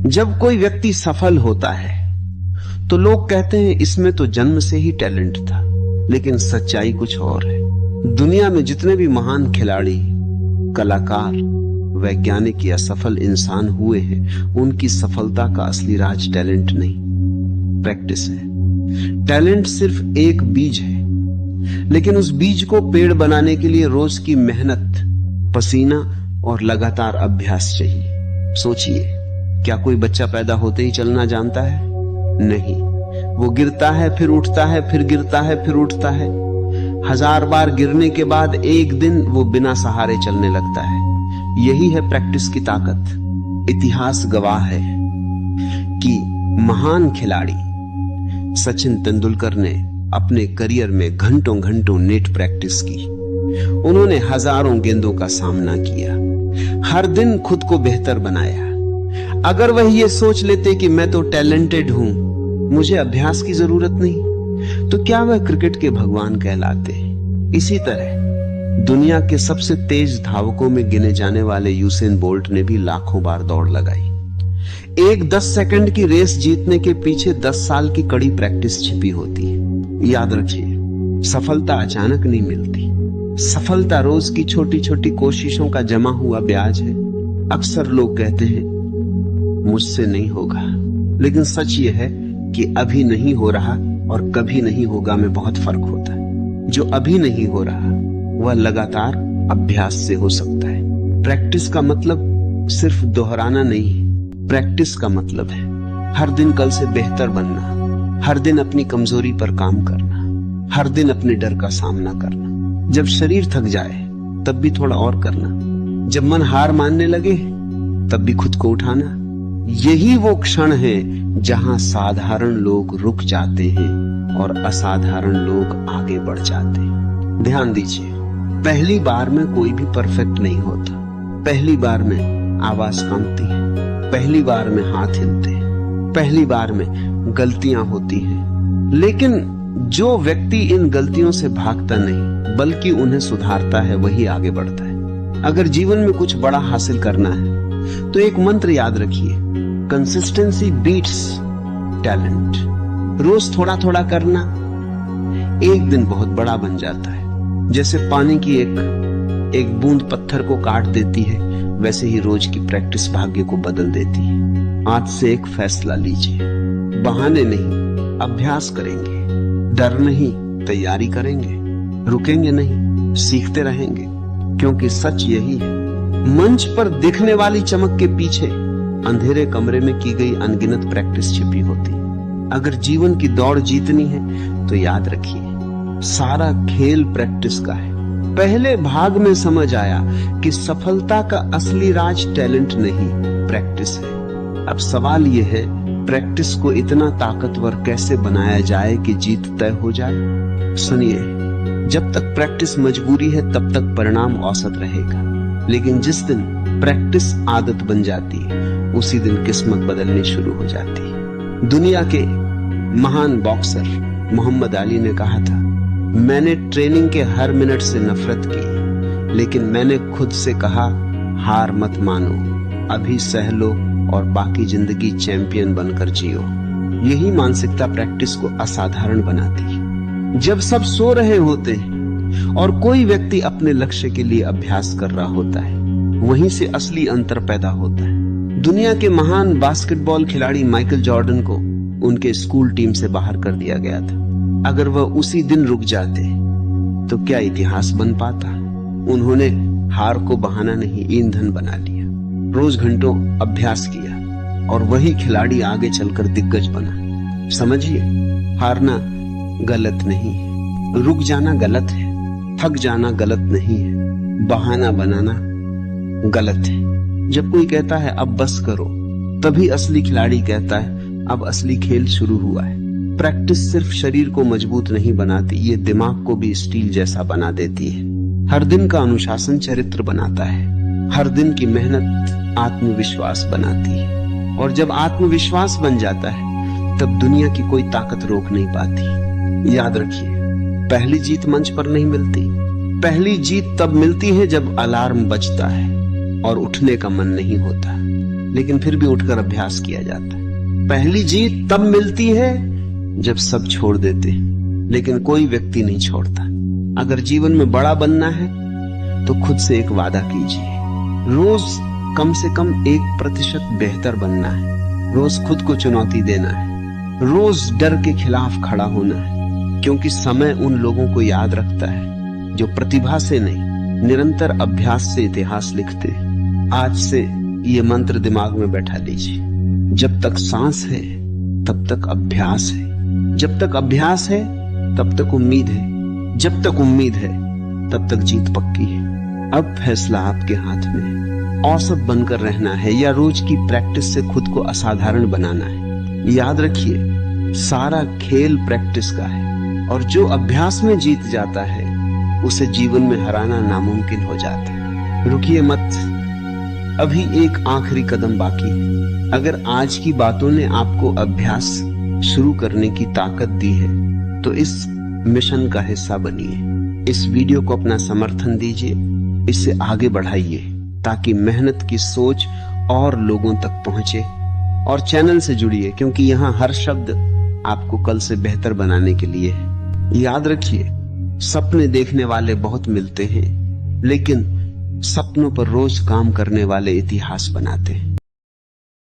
जब कोई व्यक्ति सफल होता है तो लोग कहते हैं इसमें तो जन्म से ही टैलेंट था, लेकिन सच्चाई कुछ और है। दुनिया में जितने भी महान खिलाड़ी, कलाकार, वैज्ञानिक या सफल इंसान हुए हैं, उनकी सफलता का असली राज टैलेंट नहीं, प्रैक्टिस है। टैलेंट सिर्फ एक बीज है, लेकिन उस बीज को पेड़ बनाने के लिए रोज की मेहनत, पसीना और लगातार अभ्यास चाहिए। सोचिए, क्या कोई बच्चा पैदा होते ही चलना जानता है? नहीं, वो गिरता है, फिर उठता है, फिर गिरता है, फिर उठता है। 1000 बार गिरने के बाद एक दिन वो बिना सहारे चलने लगता है। यही है प्रैक्टिस की ताकत। इतिहास गवाह है कि महान खिलाड़ी सचिन तेंदुलकर ने अपने करियर में घंटों घंटों नेट प्रैक्टिस की। उन्होंने हजारों गेंदों का सामना किया, हर दिन खुद को बेहतर बनाया। अगर वह ये सोच लेते कि मैं तो टैलेंटेड हूं, मुझे अभ्यास की जरूरत नहीं, तो क्या वह क्रिकेट के भगवान कहलाते? इसी तरह दुनिया के सबसे तेज धावकों में गिने जाने वाले यूसेन बोल्ट ने भी लाखों बार दौड़ लगाई। एक 10 सेकंड की रेस जीतने के पीछे 10 साल की कड़ी प्रैक्टिस छिपी होती है। याद रखिए, सफलता अचानक नहीं मिलती। सफलता रोज की छोटी छोटी कोशिशों का जमा हुआ ब्याज है। अक्सर लोग कहते हैं मुझसे नहीं होगा, लेकिन सच यह है कि अभी नहीं हो रहा और कभी नहीं होगा में बहुत फर्क होता है। जो अभी नहीं हो रहा वह लगातार अभ्यास से हो सकता है। प्रैक्टिस का मतलब सिर्फ दोहराना नहीं है। प्रैक्टिस का मतलब है हर दिन कल से बेहतर बनना, हर दिन अपनी कमजोरी पर काम करना, हर दिन अपने डर का सामना करना। जब शरीर थक जाए तब भी थोड़ा और करना, जब मन हार मानने लगे तब भी खुद को उठाना। यही वो क्षण है जहां साधारण लोग रुक जाते हैं और असाधारण लोग आगे बढ़ जाते हैं। ध्यान दीजिए, पहली बार में कोई भी परफेक्ट नहीं होता। पहली बार में आवाज कांपती है, पहली बार में हाथ हिलते हैं, पहली बार में गलतियां होती हैं। लेकिन जो व्यक्ति इन गलतियों से भागता नहीं बल्कि उन्हें सुधारता है, वही आगे बढ़ता है। अगर जीवन में कुछ बड़ा हासिल करना है तो एक मंत्र याद रखिए, कंसिस्टेंसी बीट्स टैलेंट। रोज थोड़ा थोड़ा करना एक दिन बहुत बड़ा बन जाता है। जैसे पानी की एक बूंद पत्थर को काट देती है, वैसे ही रोज की प्रैक्टिस भाग्य को बदल देती है। आज से एक फैसला लीजिए, बहाने नहीं, अभ्यास करेंगे। डर नहीं, तैयारी करेंगे। रुकेंगे नहीं, सीखते रहेंगे, क्योंकि सच यही है, मंच पर दिखने वाली चमक के पीछे अंधेरे कमरे में की गई अनगिनत प्रैक्टिस छिपी होती। अगर जीवन की दौड़ जीतनी है तो याद रखिए, सारा खेल प्रैक्टिस का है। पहले भाग में समझ आया कि सफलता का असली राज टैलेंट नहीं, प्रैक्टिस है। अब सवाल यह है, प्रैक्टिस को इतना ताकतवर कैसे बनाया जाए कि जीत तय हो जाए? सुनिए, जब तक प्रैक्टिस मजबूरी है तब तक परिणाम औसत रहेगा, लेकिन जिस दिन प्रैक्टिस आदत बन जाती है उसी दिन किस्मत बदलनी शुरू हो जाती है। दुनिया के महान बॉक्सर मोहम्मद अली ने कहा था, मैंने ट्रेनिंग के हर मिनट से नफरत की, लेकिन मैंने खुद से कहा हार मत मानो, अभी सह लो और बाकी जिंदगी चैंपियन बनकर जियो। यही मानसिकता प्रैक्टिस को असाधारण बनाती है। जब सब सो रहे होते हैं और कोई व्यक्ति अपने लक्ष्य के लिए अभ्यास कर रहा होता है, वहीं से असली अंतर पैदा होता है। दुनिया के महान बास्केटबॉल खिलाड़ी माइकल जॉर्डन को उनके स्कूल टीम से बाहर कर दिया गया था। अगर वह उसी दिन रुक जाते तो क्या इतिहास बन पाता? उन्होंने हार को बहाना नहीं, ईंधन बना लिया। रोज घंटों अभ्यास किया और वही खिलाड़ी आगे चलकर दिग्गज बना। समझिए, हारना गलत नहीं है, रुक जाना गलत है, थक जाना गलत नहीं है, बहाना बनाना गलत है। जब कोई कहता है अब बस करो, तभी असली खिलाड़ी कहता है अब असली खेल शुरू हुआ है। प्रैक्टिस सिर्फ शरीर को मजबूत नहीं बनाती, ये दिमाग को भी स्टील जैसा बना देती है। हर दिन का अनुशासन चरित्र बनाता है, हर दिन की मेहनत आत्मविश्वास बनाती है, और जब आत्मविश्वास बन जाता है तब दुनिया की कोई ताकत रोक नहीं पाती। याद रखिए, पहली जीत मंच पर नहीं मिलती, पहली जीत तब मिलती है जब अलार्म बजता है और उठने का मन नहीं होता। लेकिन फिर भी उठकर अभ्यास किया जाता है। पहली जीत तब मिलती है जब सब छोड़ देते हैं, लेकिन कोई व्यक्ति नहीं छोड़ता। अगर जीवन में बड़ा बनना है तो खुद से एक वादा कीजिए, रोज कम से कम 1% बेहतर बनना है। रोज खुद को चुनौती देना है, रोज डर के खिलाफ खड़ा होना है, क्योंकि समय उन लोगों को याद रखता है जो प्रतिभा से नहीं, निरंतर अभ्यास से इतिहास लिखते हैं। आज से ये मंत्र दिमाग में बैठा लीजिए, जब तक सांस है तब तक अभ्यास है, जब तक अभ्यास है तब तक उम्मीद है, जब तक उम्मीद है तब तक जीत पक्की है। अब फैसला आपके हाथ में है, औसत बनकर रहना है या रोज की प्रैक्टिस से खुद को असाधारण बनाना है। याद रखिए, सारा खेल प्रैक्टिस का है, और जो अभ्यास में जीत जाता है उसे जीवन में हराना नामुमकिन हो जाता है। रुकिए मत, अभी एक आखिरी कदम बाकी है। अगर आज की बातों ने आपको अभ्यास शुरू करने की ताकत दी है तो इस मिशन का हिस्सा बनिए। इस वीडियो को अपना समर्थन दीजिए, इसे आगे बढ़ाइए ताकि मेहनत की सोच और लोगों तक पहुंचे। और चैनल से जुड़िए, क्योंकि यहाँ हर शब्द आपको कल से बेहतर बनाने के लिए है। याद रखिए, सपने देखने वाले बहुत मिलते हैं, लेकिन सपनों पर रोज काम करने वाले इतिहास बनाते हैं।